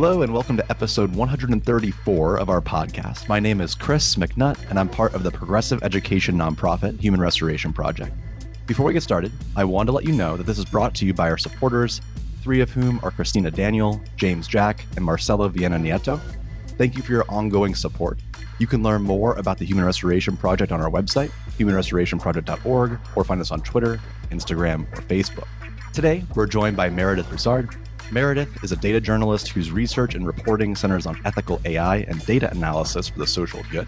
Hello and welcome to episode 134 of our podcast. My name is Chris McNutt and I'm part of the progressive education nonprofit Human Restoration Project. Before we get started, I want to let you know that this is brought to you by our supporters, three of whom are Christina Daniel, James Jack, and Marcelo Viena Nieto. Thank you for your ongoing support. You can learn more about the Human Restoration Project on our website, humanrestorationproject.org, or find us on Twitter, Instagram, or Facebook. Today, we're joined by Meredith Broussard. Meredith is a data journalist whose research and reporting centers on ethical AI and data analysis for the social good.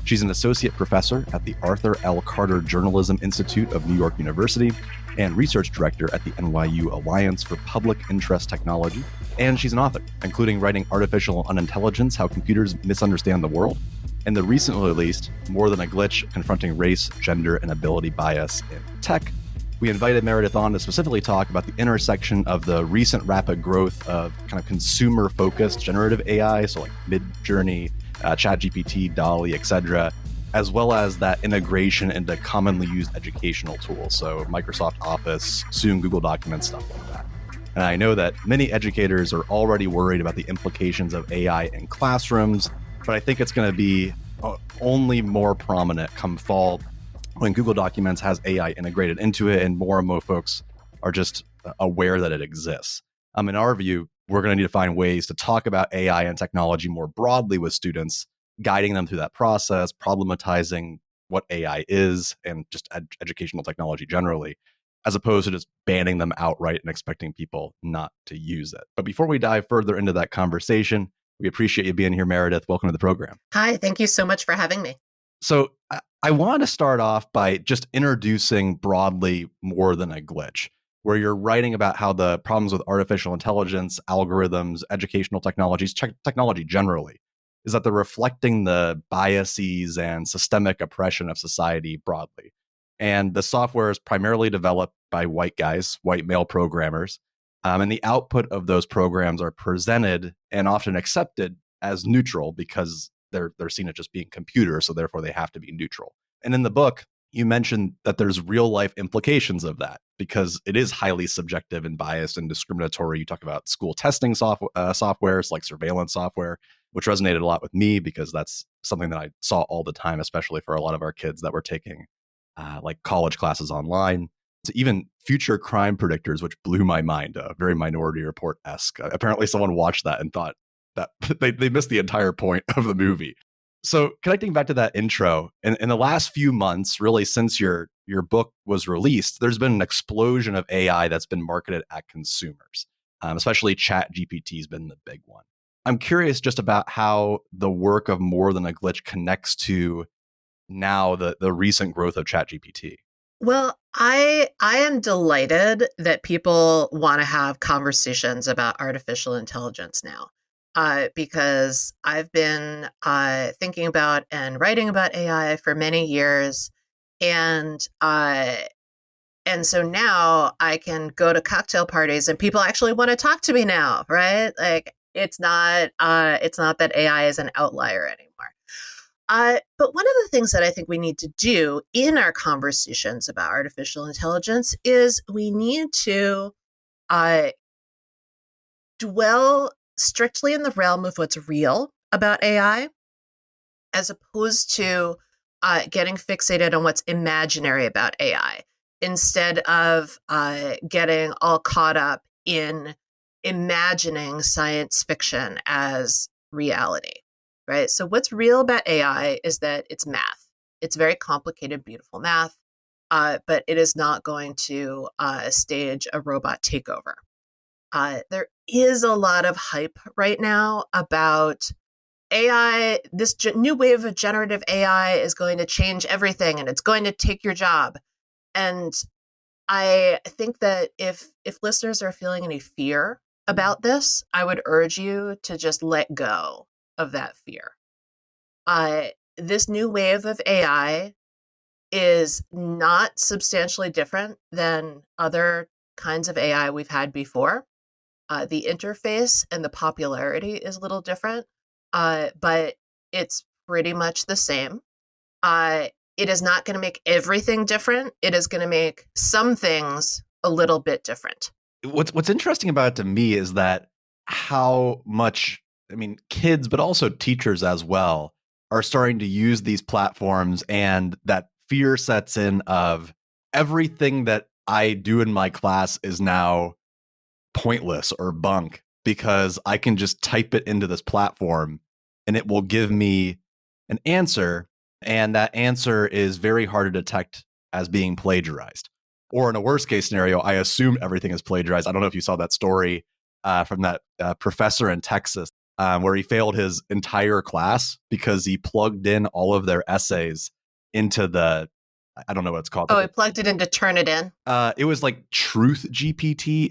She's an associate professor at the Arthur L. Carter Journalism Institute of New York University and research director at the NYU Alliance for Public Interest Technology. And she's an author, including writing Artificial Unintelligence, How Computers Misunderstand the World, and the recently released More Than a Glitch, Confronting Race, Gender, and Ability Bias in Tech. We invited Meredith on to specifically talk about the intersection of the recent rapid growth of kind of consumer-focused generative AI, so like Midjourney, ChatGPT, DALL-E, etc., as well as that integration into commonly used educational tools, so Microsoft Office, soon Google Documents, stuff like that. And I know that many educators are already worried about the implications of AI in classrooms, but I think it's going to be only more prominent come fall when Google Documents has AI integrated into it and more folks are just aware that it exists. In our view, we're going to need to find ways to talk about AI and technology more broadly with students, guiding them through that process, problematizing what AI is and just educational technology generally, as opposed to just banning them outright and expecting people not to use it. But before we dive further into that conversation, we appreciate you being here, Meredith. Welcome to the program. Hi, thank you so much for having me. So I want to start off by just introducing broadly More Than a Glitch, where you're writing about how the problems with artificial intelligence, algorithms, educational technologies, technology generally, is that they're reflecting the biases and systemic oppression of society broadly. And the software is primarily developed by white guys, white male programmers, and the output of those programs are presented and often accepted as neutral because they're seen as just being computers, so therefore they have to be neutral. And in the book, you mentioned that there's real life implications of that because it is highly subjective and biased and discriminatory. You talk about school testing softwares like surveillance software, which resonated a lot with me because that's something that I saw all the time, especially for a lot of our kids that were taking like college classes online. To even future crime predictors, which blew my mind, very Minority Report-esque. Apparently someone watched that and thought that they missed the entire point of the movie. So connecting back to that intro, in the last few months, really since your book was released, there's been an explosion of AI that's been marketed at consumers, especially ChatGPT has been the big one. I'm curious just about how the work of More Than a Glitch connects to now the recent growth of ChatGPT. Well, I am delighted that people want to have conversations about artificial intelligence now. Because I've been thinking about and writing about AI for many years, and so now I can go to cocktail parties and people actually want to talk to me now, right? Like it's not that AI is an outlier anymore. But one of the things that I think we need to do in our conversations about artificial intelligence is we need to dwell strictly in the realm of what's real about AI, as opposed to getting fixated on what's imaginary about AI, instead of getting all caught up in imagining science fiction as reality, right? So what's real about AI is that it's math. It's very complicated, beautiful math, but it is not going to stage a robot takeover. There is a lot of hype right now about AI. This new wave of generative AI is going to change everything and it's going to take your job. And I think that if listeners are feeling any fear about this, I would urge you to just let go of that fear. This new wave of AI is not substantially different than other kinds of AI we've had before. The interface and the popularity is a little different, but it's pretty much the same. It is not going to make everything different. It is going to make some things a little bit different. What's interesting about it to me is that how much, I mean, kids, but also teachers as well, are starting to use these platforms, and that fear sets in of everything that I do in my class is now pointless or bunk because I can just type it into this platform and it will give me an answer. And that answer is very hard to detect as being plagiarized. Or in a worst case scenario, I assume everything is plagiarized. I don't know if you saw that story from that professor in Texas where he failed his entire class because he plugged in all of their essays into the, I don't know what it's called. Oh, I plugged it in to Turnitin. It was like Truth GPT.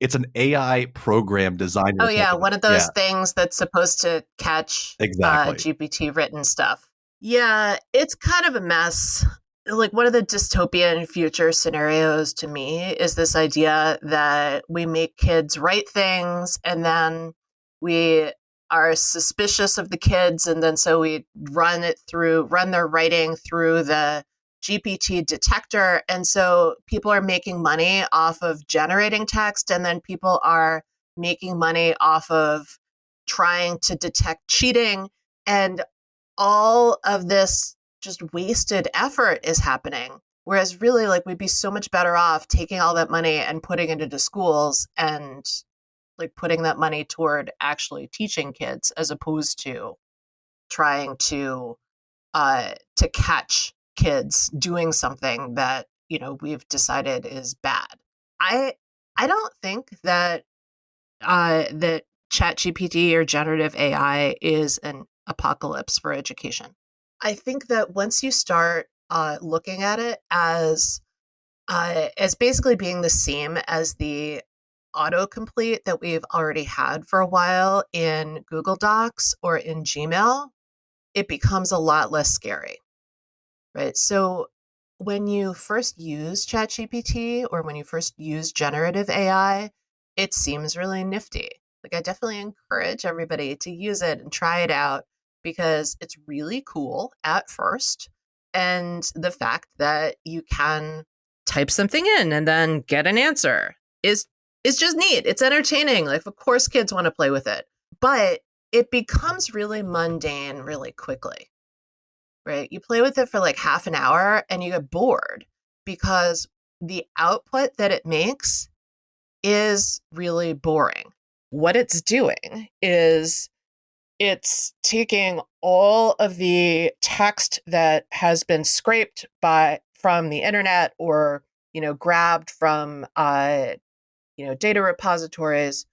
It's an AI program designed. Oh yeah, one of those things that's supposed to catch exactly GPT written stuff. Yeah, it's kind of a mess. Like one of the dystopian future scenarios to me is this idea that we make kids write things and then we are suspicious of the kids, and then so we run their writing through the GPT detector. And so people are making money off of generating text, and then people are making money off of trying to detect cheating. And all of this just wasted effort is happening. Whereas really, like, we'd be so much better off taking all that money and putting it into schools and like putting that money toward actually teaching kids as opposed to trying to catch kids doing something that, you know, we've decided is bad. I don't think that that ChatGPT or generative AI is an apocalypse for education. I think that once you start looking at it as basically being the same as the autocomplete that we've already had for a while in Google Docs or in Gmail, it becomes a lot less scary, right? So when you first use ChatGPT or when you first use generative AI, it seems really nifty. Like, I definitely encourage everybody to use it and try it out because it's really cool at first. And the fact that you can type something in and then get an answer is just neat. It's entertaining. Like, of course kids want to play with it. But it becomes really mundane really quickly. Right? You play with it for like half an hour and you get bored because the output that it makes is really boring. What it's doing is it's taking all of the text that has been scraped from the internet or, you know, grabbed from data repositories,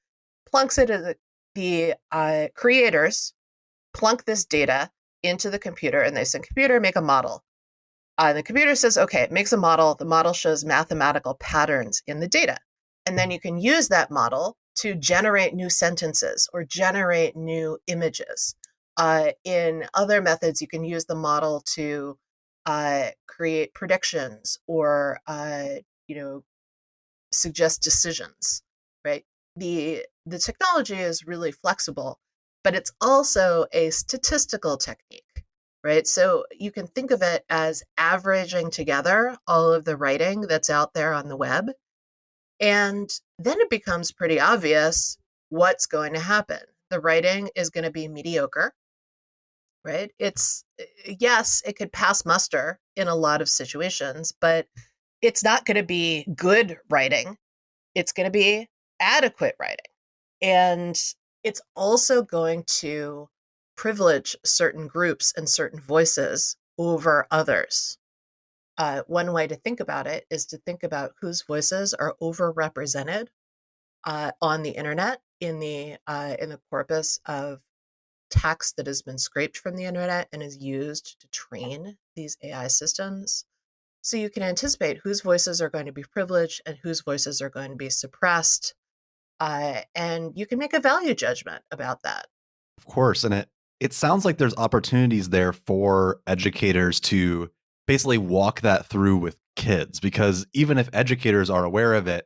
plunks it in the creators plunk this data into the computer, and they say, computer, make a model. The computer says, okay, it makes a model. The model shows mathematical patterns in the data. And then you can use that model to generate new sentences or generate new images. In other methods, you can use the model to create predictions or, suggest decisions, right? The technology is really flexible, but it's also a statistical technique, right? So you can think of it as averaging together all of the writing that's out there on the web. And then it becomes pretty obvious what's going to happen. The writing is going to be mediocre, right? Yes, it could pass muster in a lot of situations, but it's not going to be good writing. It's going to be adequate writing. And it's also going to privilege certain groups and certain voices over others. One way to think about it is to think about whose voices are overrepresented on the internet in the corpus of text that has been scraped from the internet and is used to train these AI systems. So you can anticipate whose voices are going to be privileged and whose voices are going to be suppressed. And you can make a value judgment about that. Of course. And it sounds like there's opportunities there for educators to basically walk that through with kids, because even if educators are aware of it,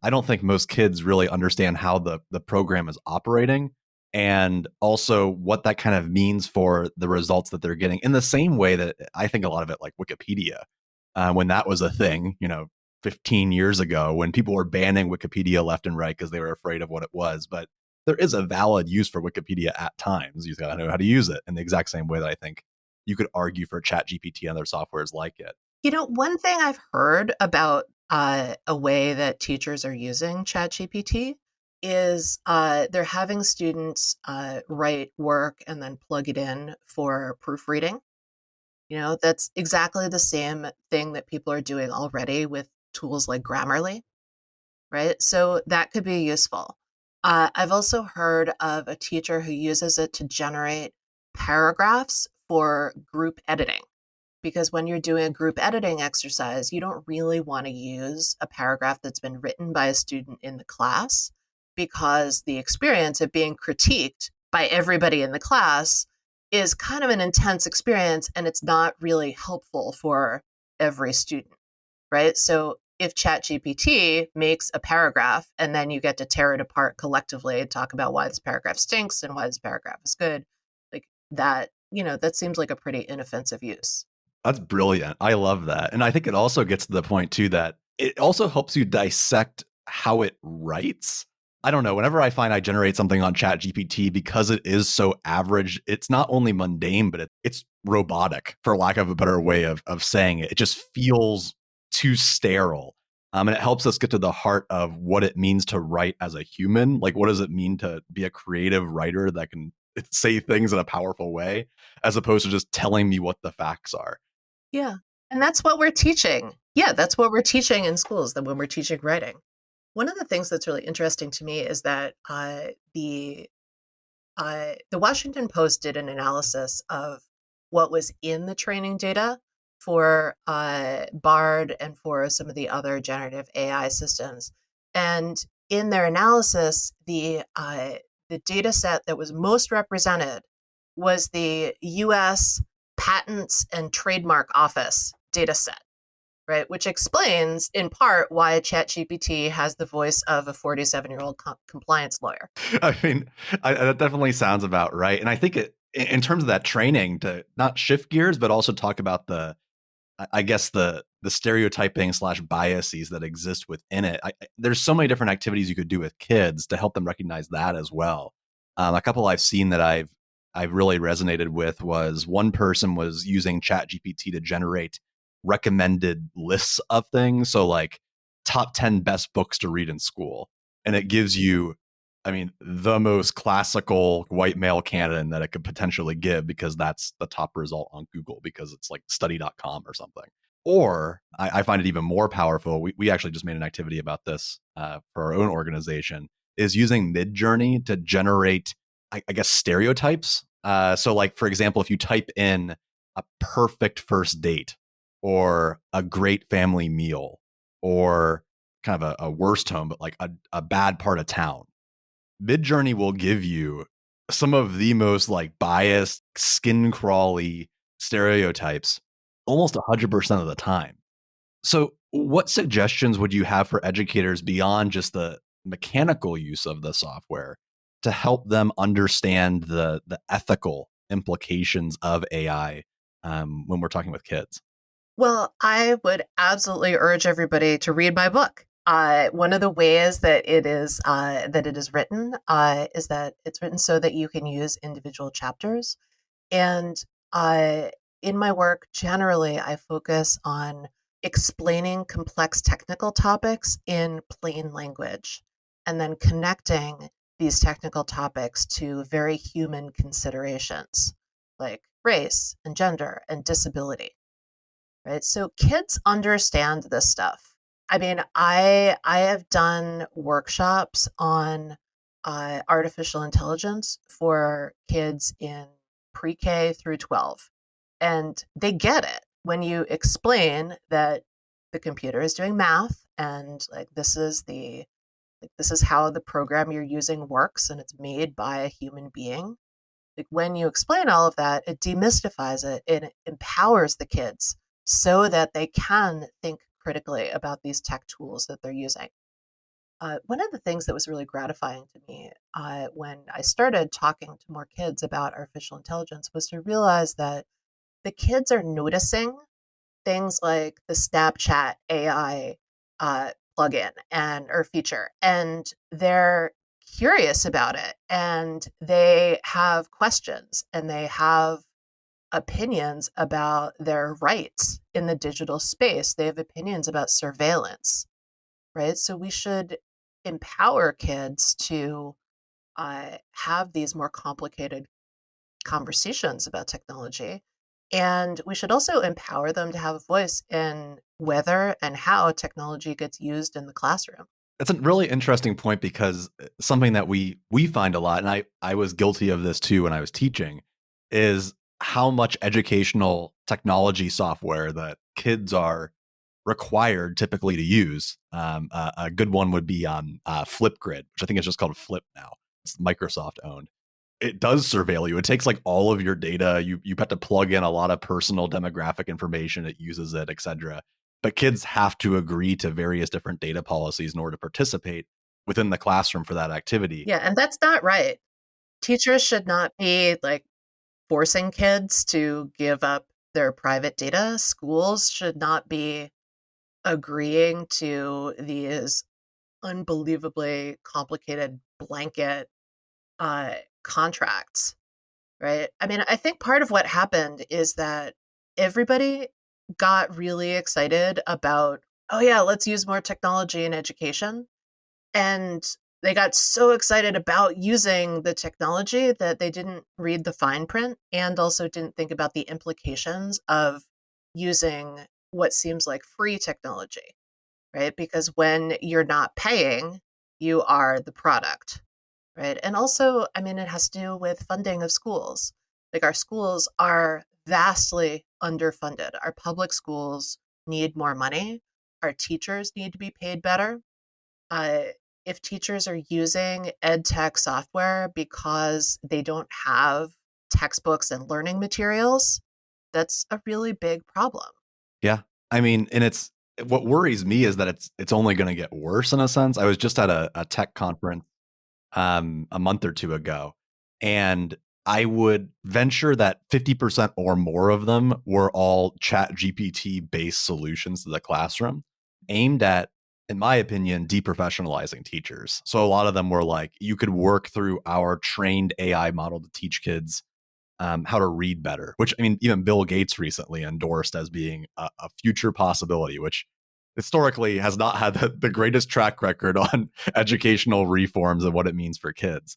I don't think most kids really understand how the program is operating and also what that kind of means for the results that they're getting, in the same way that I think a lot of it, like Wikipedia, when that was a thing, 15 years ago, when people were banning Wikipedia left and right because they were afraid of what it was. But there is a valid use for Wikipedia at times. You just got to know how to use it in the exact same way that I think you could argue for ChatGPT and other softwares like it. One thing I've heard about a way that teachers are using ChatGPT is they're having students write work and then plug it in for proofreading. That's exactly the same thing that people are doing already with tools like Grammarly, right? So that could be useful. I've also heard of a teacher who uses it to generate paragraphs for group editing. Because when you're doing a group editing exercise, you don't really want to use a paragraph that's been written by a student in the class, because the experience of being critiqued by everybody in the class is kind of an intense experience, and it's not really helpful for every student, right? So if ChatGPT makes a paragraph and then you get to tear it apart collectively and talk about why this paragraph stinks and why this paragraph is good, like that, that seems like a pretty inoffensive use. That's brilliant. I love that. And I think it also gets to the point too that it also helps you dissect how it writes. I don't know. Whenever I find I generate something on ChatGPT, because it is so average, it's not only mundane, but it's robotic, for lack of a better way of saying it. It just feels too sterile. And it helps us get to the heart of what it means to write as a human. Like, what does it mean to be a creative writer that can say things in a powerful way, as opposed to just telling me what the facts are? Yeah. And that's what we're teaching. Yeah, that's what we're teaching in schools, that when we're teaching writing. One of the things that's really interesting to me is that the Washington Post did an analysis of what was in the training data for Bard and for some of the other generative AI systems. And in their analysis, the data set that was most represented was the US Patents and Trademark Office data set, right? Which explains in part why ChatGPT has the voice of a 47-year-old compliance lawyer. I mean, that definitely sounds about right. And I think in terms of that training, to not shift gears, but also talk about I guess the stereotyping slash biases that exist within it. There's so many different activities you could do with kids to help them recognize that as well. A couple I've seen that I've really resonated with was, one person was using ChatGPT to generate recommended lists of things. So like top 10 best books to read in school. And it gives you, I mean, the most classical white male canon that it could potentially give, because that's the top result on Google, because it's like study.com or something. Or I find it even more powerful. We actually just made an activity about this for our own organization, is using Midjourney to generate, I guess, stereotypes. So like, for example, if you type in a perfect first date, or a great family meal, or kind of a worst home, but like a bad part of town, Midjourney will give you some of the most like biased, skin crawly stereotypes almost 100% of the time. So, what suggestions would you have for educators beyond just the mechanical use of the software to help them understand the ethical implications of AI when we're talking with kids? Well, I would absolutely urge everybody to read my book. One of the ways that it is written is that it's written so that you can use individual chapters. And uh, in my work, generally, I focus on explaining complex technical topics in plain language, and then connecting these technical topics to very human considerations like race and gender and disability, right? So kids understand this stuff. I mean, I have done workshops on artificial intelligence for kids in pre-K through 12, and they get it when you explain that the computer is doing math, and like this is how the program you're using works, and it's made by a human being. Like when you explain all of that, it demystifies it and it empowers the kids so that they can think critically about these tech tools that they're using. One of the things that was really gratifying to me when I started talking to more kids about artificial intelligence was to realize that the kids are noticing things like the Snapchat AI plugin and or feature, and they're curious about it and they have questions and they have opinions about their rights in the digital space. They have opinions about surveillance, right? So we should empower kids to have these more complicated conversations about technology. And we should also empower them to have a voice in whether and how technology gets used in the classroom. That's a really interesting point because something that we find a lot, and I was guilty of this too when I was teaching, is how much educational technology software that kids are required typically to use. A good one would be Flipgrid, which I think is just called Flip now. It's Microsoft owned. It does surveil you. It takes like all of your data. You have to plug in a lot of personal demographic information. It uses it, et cetera. But kids have to agree to various different data policies in order to participate within the classroom for that activity. Yeah, and that's not right. Teachers should not be like forcing kids to give up their private data. Schools should not be agreeing to these unbelievably complicated blanket contracts, right? I mean, I think part of what happened is that everybody got really excited about, oh, yeah, let's use more technology in education. And they got so excited about using the technology that they didn't read the fine print and also didn't think about the implications of using what seems like free technology, right? Because when you're not paying, you are the product, right? And also, I mean, it has to do with funding of schools. Like our schools are vastly underfunded. Our public schools need more money. Our teachers need to be paid better. Uh, if teachers are using ed tech software because they don't have textbooks and learning materials, that's a really big problem. Yeah. I mean, and it's what worries me is that it's only going to get worse in a sense. I was just at a tech conference a month or two ago, and I would venture that 50% or more of them were all ChatGPT based solutions to the classroom aimed at, in my opinion, deprofessionalizing teachers. So a lot of them were like, you could work through our trained AI model to teach kids how to read better, which I mean, even Bill Gates recently endorsed as being a future possibility, which historically has not had the greatest track record on educational reforms and what it means for kids.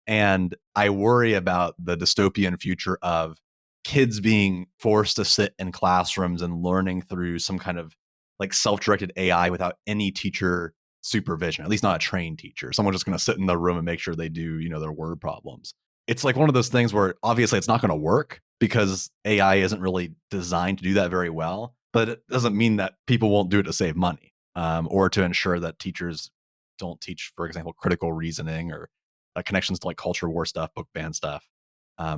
And I worry about the dystopian future of kids being forced to sit in classrooms and learning through some kind of like self-directed AI without any teacher supervision, at least not a trained teacher. Someone just going to sit in the room and make sure they do, their word problems. It's like one of those things where obviously it's not going to work because AI isn't really designed to do that very well, but it doesn't mean that people won't do it to save money or to ensure that teachers don't teach, for example, critical reasoning or connections to like culture war stuff, book ban stuff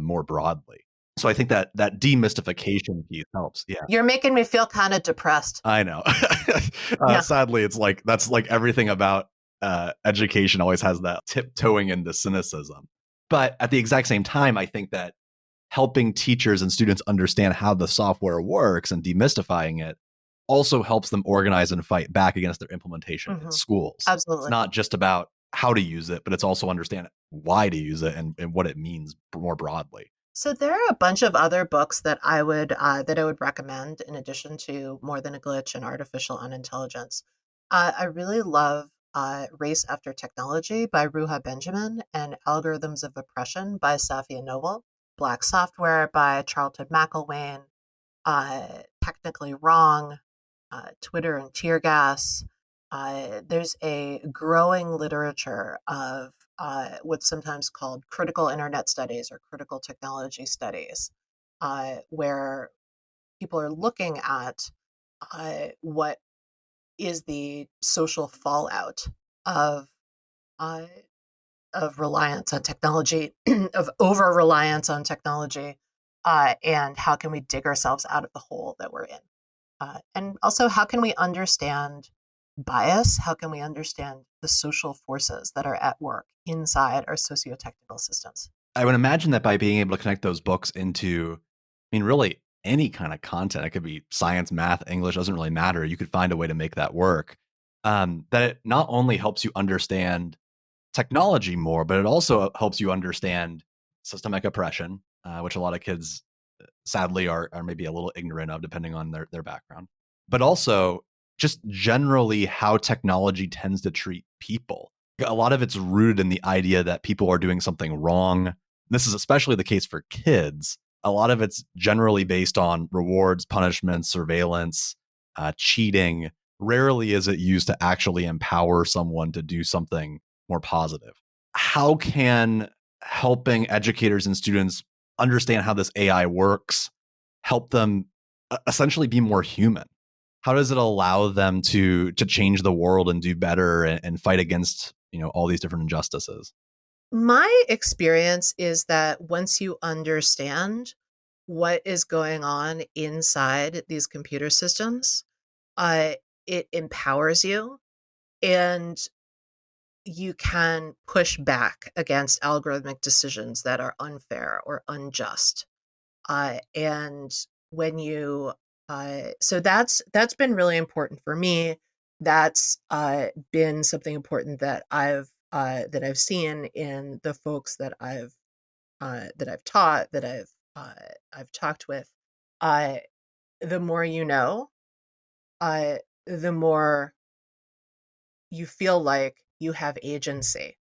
more broadly. So I think that demystification piece helps. Yeah, You're making me feel kind of depressed. I know. Yeah. Sadly, it's like that's like everything about education always has that tiptoeing into cynicism. But at the exact same time, I think that helping teachers and students understand how the software works and demystifying it also helps them organize and fight back against their implementation in schools. It's Absolutely. not just about how to use it, but it's also understand why to use it and what it means more broadly. So there are a bunch of other books that I would recommend in addition to More Than a Glitch and Artificial Unintelligence. I really love Race After Technology by Ruha Benjamin and Algorithms of Oppression by Safia Noble. Black Software by Charlton McIlwain. Technically Wrong, Twitter and Tear Gas. There's a growing literature of what's sometimes called critical internet studies or critical technology studies, where people are looking at what is the social fallout of uh, of reliance on technology, of over reliance on technology, and how can we dig ourselves out of the hole that we're in. And also, how can we understand bias? How can we understand the social forces that are at work inside our socio-technical systems? I would imagine that by being able to connect those books into, I mean, really any kind of content, it could be science, math, English, doesn't really matter. You could find a way to make that work. That it not only helps you understand technology more, but it also helps you understand systemic oppression, which a lot of kids sadly are maybe a little ignorant of depending on their background, but also just generally how technology tends to treat people. A lot of it's rooted in the idea that people are doing something wrong. This is especially the case for kids. A lot of it's generally based on rewards, punishments, surveillance, cheating. Rarely is it used to actually empower someone to do something more positive. How can helping educators and students understand how this AI works help them essentially be more human? How does it allow them to change the world and do better and fight against, all these different injustices? My experience is that once you understand what is going on inside these computer systems, uh, it empowers you and you can push back against algorithmic decisions that are unfair or unjust. And when you, so that's been really important for me. That's been something important that I've seen in the folks that I've taught, I've talked with. Uh, the more you know, the more you feel like you have agency.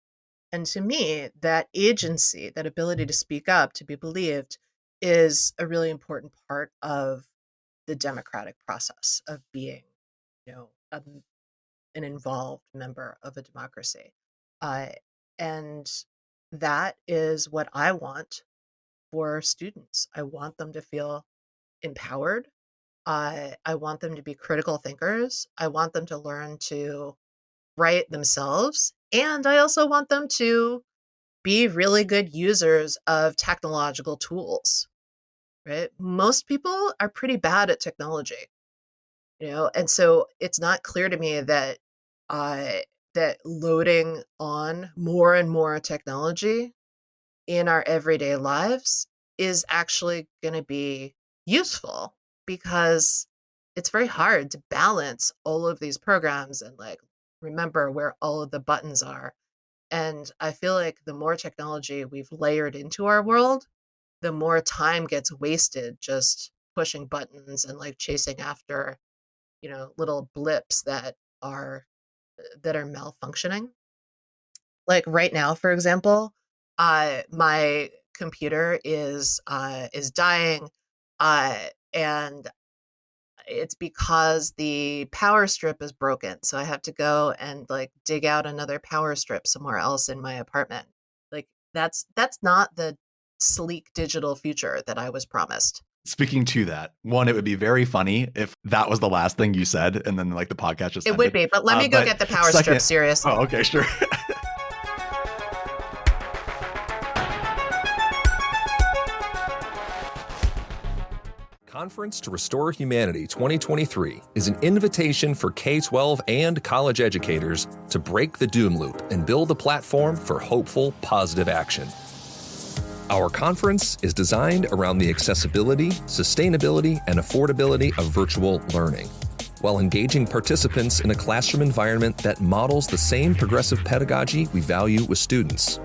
And to me, that agency, that ability to speak up, to be believed, is a really important part of the democratic process of being, you know, an involved member of a democracy. Uh, and that is what I want for students. I want them to feel empowered. I want them to be critical thinkers. I want them to learn to write themselves. And I also want them to be really good users of technological tools, right? Most people are pretty bad at technology, and so it's not clear to me that uh, that loading on more and more technology in our everyday lives is actually going to be useful, because it's very hard to balance all of these programs and like remember where all of the buttons are. And I feel like the more technology we've layered into our world, the more time gets wasted just pushing buttons and like chasing after, little blips that are malfunctioning. Like right now, for example, my computer is dying, and it's because the power strip is broken. So I have to go and like dig out another power strip somewhere else in my apartment. Like that's not the sleek digital future that I was promised. Speaking to that, one, it would be very funny if that was the last thing you said and then like the podcast just It ended. would be, but let me go get the power strip, seriously. Oh, okay, sure. Conference to Restore Humanity 2023 is an invitation for K-12 and college educators to break the doom loop and build a platform for hopeful, positive action. Our conference is designed around the accessibility, sustainability, and affordability of virtual learning, while engaging participants in a classroom environment that models the same progressive pedagogy we value with students.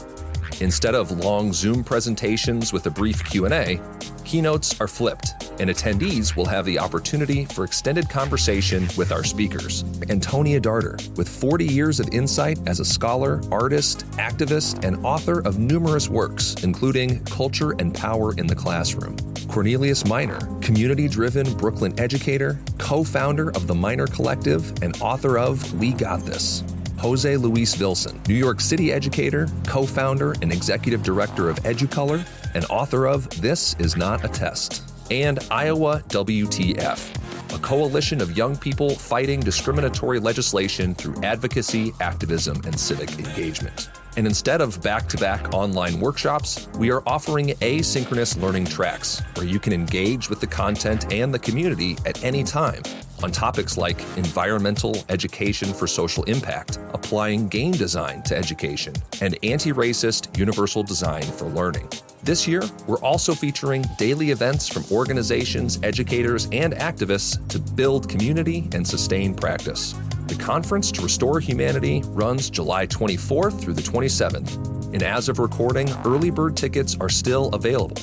Instead of long Zoom presentations with a brief Q&A, keynotes are flipped, and attendees will have the opportunity for extended conversation with our speakers. Antonia Darter, with 40 years of insight as a scholar, artist, activist, and author of numerous works, including Culture and Power in the Classroom. Cornelius Minor, community-driven Brooklyn educator, co-founder of the Minor Collective, and author of We Got This. Jose Luis Vilson, New York City educator, co-founder and executive director of EduColor, and author of This Is Not a Test. And Iowa WTF, a coalition of young people fighting discriminatory legislation through advocacy, activism, and civic engagement. And instead of back-to-back online workshops, we are offering asynchronous learning tracks where you can engage with the content and the community at any time on topics like environmental education for social impact, applying game design to education, and anti-racist universal design for learning. This year, we're also featuring daily events from organizations, educators, and activists to build community and sustain practice. The conference to restore humanity runs July 24th through the 27th. And as of recording, early bird tickets are still available.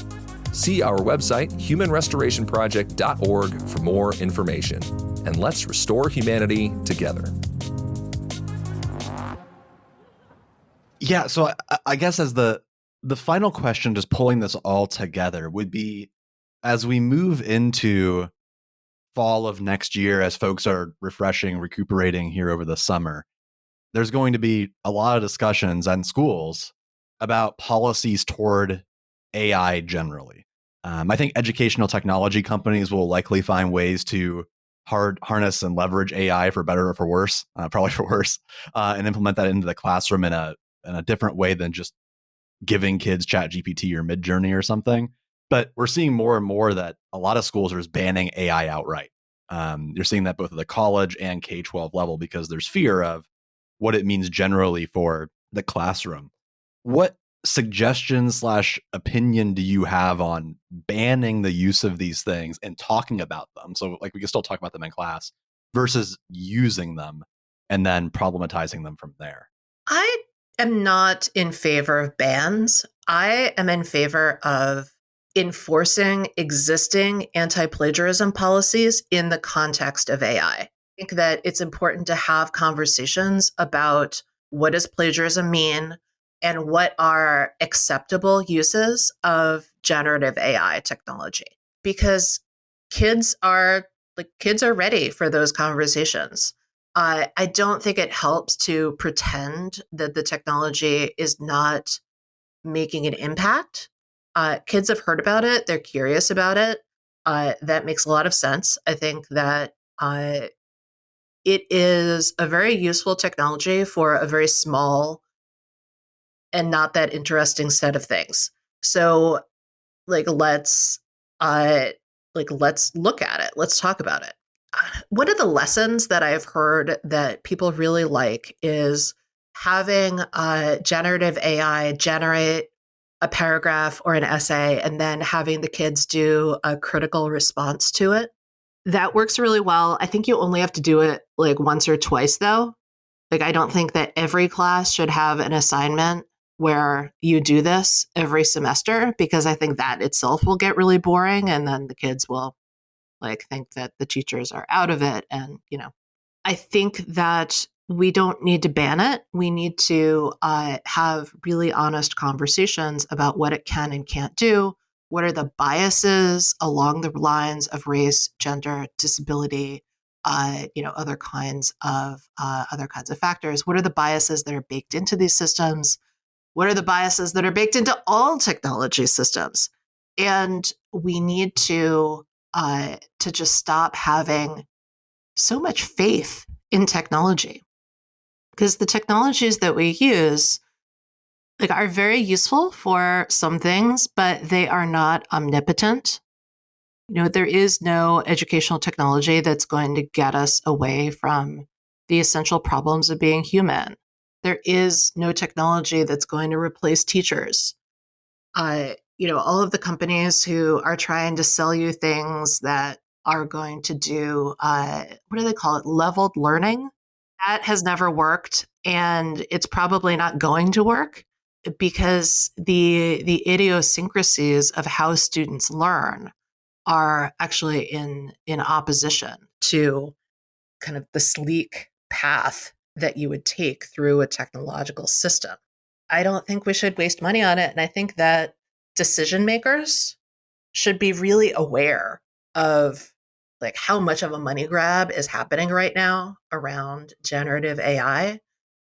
See our website, humanrestorationproject.org, for more information. And let's restore humanity together. Yeah, so I guess as the final question, just pulling this all together, would be, as we move into fall of next year, as folks are refreshing, recuperating here over the summer, there's going to be a lot of discussions in schools about policies toward AI generally. I think educational technology companies will likely find ways to harness and leverage AI for better or for worse, probably for worse, and implement that into the classroom in a different way than just giving kids ChatGPT or Midjourney or something. But we're seeing more and more that a lot of schools are just banning AI outright. You're seeing that both at the college and K-12 level because there's fear of what it means generally for the classroom. What suggestions / opinion do you have on banning the use of these things and talking about them? So like we can still talk about them in class versus using them and then problematizing them from there. I am not in favor of bans. I am in favor of enforcing existing anti-plagiarism policies in the context of AI. I think that it's important to have conversations about what does plagiarism mean and what are acceptable uses of generative AI technology. Because kids are ready for those conversations. I don't think it helps to pretend that the technology is not making an impact. Kids have heard about it. They're curious about it. That makes a lot of sense. I think that it is a very useful technology for a very small and not that interesting set of things. So let's look at it. Let's talk about it. One of the lessons that I've heard that people really like is having generative AI generate a paragraph or an essay and then having the kids do a critical response to it. That works really well. I think you only have to do it once or twice though. I don't think that every class should have an assignment where you do this every semester, because I think that itself will get really boring and then the kids will think that the teachers are out of it. And, I think that we don't need to ban it. We need to have really honest conversations about what it can and can't do. What are the biases along the lines of race, gender, disability, other kinds of factors? What are the biases that are baked into these systems? What are the biases that are baked into all technology systems? And we need to just stop having so much faith in technology, because the technologies that we use are very useful for some things, but they are not omnipotent. There is no educational technology that's going to get us away from the essential problems of being human. There is no technology that's going to replace teachers. All of the companies who are trying to sell you things that are going to do, what do they call it? Leveled learning. That has never worked, and it's probably not going to work because the idiosyncrasies of how students learn are actually in opposition to kind of the sleek path that you would take through a technological system. I don't think we should waste money on it. And I think that decision makers should be really aware of how much of a money grab is happening right now around generative AI,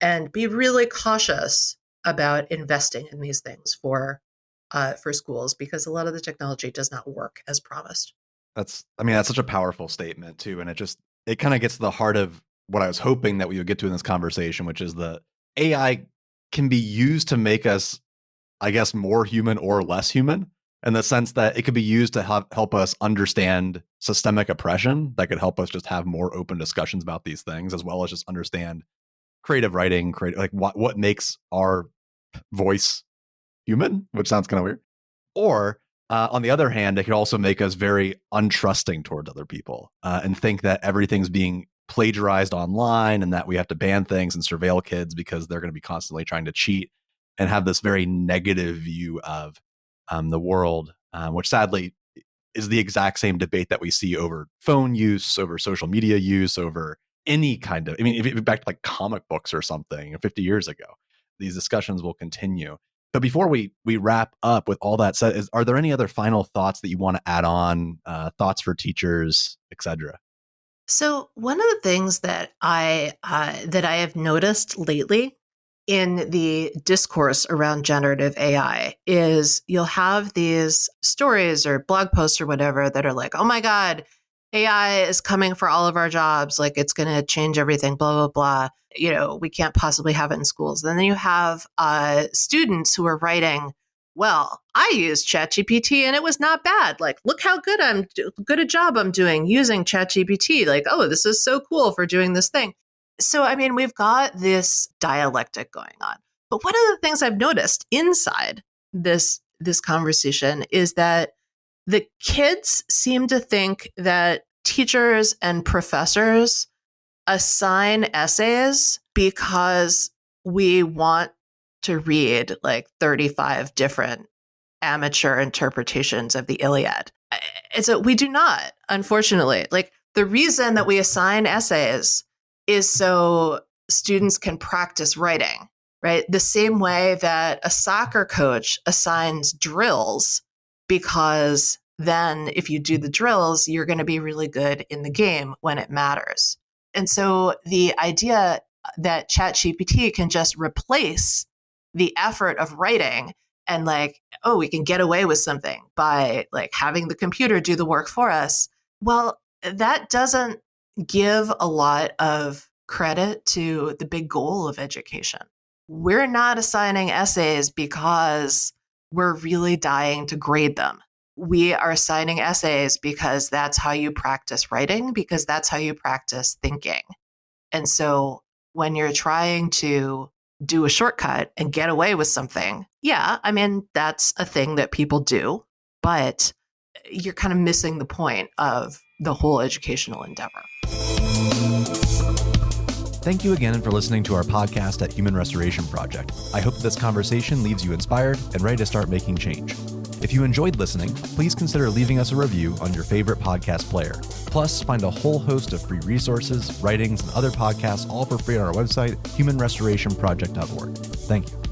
and be really cautious about investing in these things for schools, because a lot of the technology does not work as promised. That's such a powerful statement too. And it kind of gets to the heart of what I was hoping that we would get to in this conversation, which is the AI can be used to make us, I guess, more human or less human, in the sense that it could be used to help us understand systemic oppression, that could help us just have more open discussions about these things, as well as just understand creative writing, what makes our voice human, which sounds kind of weird. Or on the other hand, it could also make us very untrusting towards other people and think that everything's being plagiarized online and that we have to ban things and surveil kids because they're going to be constantly trying to cheat, and have this very negative view of the world, which sadly is the exact same debate that we see over phone use, over social media use, over any kind of, I mean, if you back to like comic books or something 50 years ago, these discussions will continue. But before we wrap up with all that said, are there any other final thoughts that you want to add on, thoughts for teachers, etc.? So one of the things that I have noticed lately in the discourse around generative AI is you'll have these stories or blog posts or whatever that are like, oh my God, AI is coming for all of our jobs. Like it's going to change everything, blah, blah, blah. You know, we can't possibly have it in schools. And then you have students who are writing, well, I used ChatGPT and it was not bad. Like, look how good a job I'm doing using ChatGPT. Like, oh, this is so cool for doing this thing. So, I mean, we've got this dialectic going on. But one of the things I've noticed inside this conversation is that the kids seem to think that teachers and professors assign essays because we want to read like 35 different amateur interpretations of the Iliad. And so we do not, unfortunately. Like the reason that we assign essays is so students can practice writing, right? The same way that a soccer coach assigns drills, because then if you do the drills, you're going to be really good in the game when it matters. And so the idea that ChatGPT can just replace the effort of writing and like, oh, we can get away with something by like having the computer do the work for us. Well, that doesn't give a lot of credit to the big goal of education. We're not assigning essays because we're really dying to grade them. We are assigning essays because that's how you practice writing, because that's how you practice thinking. And so when you're trying to do a shortcut and get away with something, yeah, I mean, that's a thing that people do, but you're kind of missing the point of the whole educational endeavor. Thank you again for listening to our podcast at Human Restoration Project. I hope that this conversation leaves you inspired and ready to start making change. If you enjoyed listening, please consider leaving us a review on your favorite podcast player. Plus, find a whole host of free resources, writings, and other podcasts all for free on our website, humanrestorationproject.org. Thank you.